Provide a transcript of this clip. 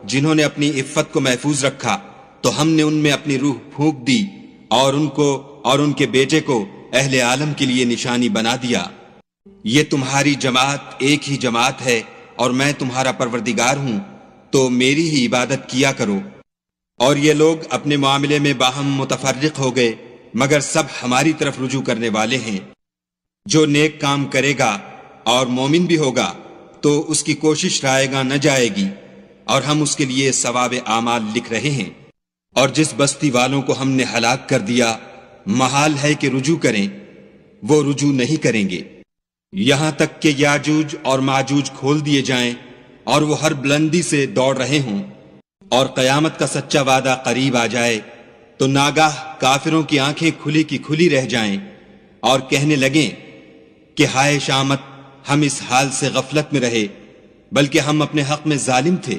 जिन्होंने अपनी इफ्फत को महफूज रखा तो हमने उनमें अपनी रूह फूंक दी और उनको और उनके बेटे को अहले आलम के लिए निशानी बना दिया। ये तुम्हारी जमात एक ही जमात है और मैं तुम्हारा परवरदिगार हूं, तो मेरी ही इबादत किया करो। और ये लोग अपने मामले में बाहम मुतफर्रिक हो गए, मगर सब हमारी तरफ रुजू करने वाले हैं। जो नेक काम करेगा और मोमिन भी होगा तो उसकी कोशिश रायगा न जाएगी और हम उसके लिए सवाब आमाल लिख रहे हैं। और जिस बस्ती वालों को हमने हलाक कर दिया, महाल है कि रुजू करें, वो रुजू नहीं करेंगे यहां तक कि याजूज और माजूज खोल दिए जाएं और वो हर बुलंदी से दौड़ रहे हों और कयामत का सच्चा वादा करीब आ जाए तो नागाह काफिरों की आंखें खुली की खुली रह जाएं और कहने लगें कि हाय शामत, हम इस हाल से गफलत में रहे, बल्कि हम अपने हक में जालिम थे।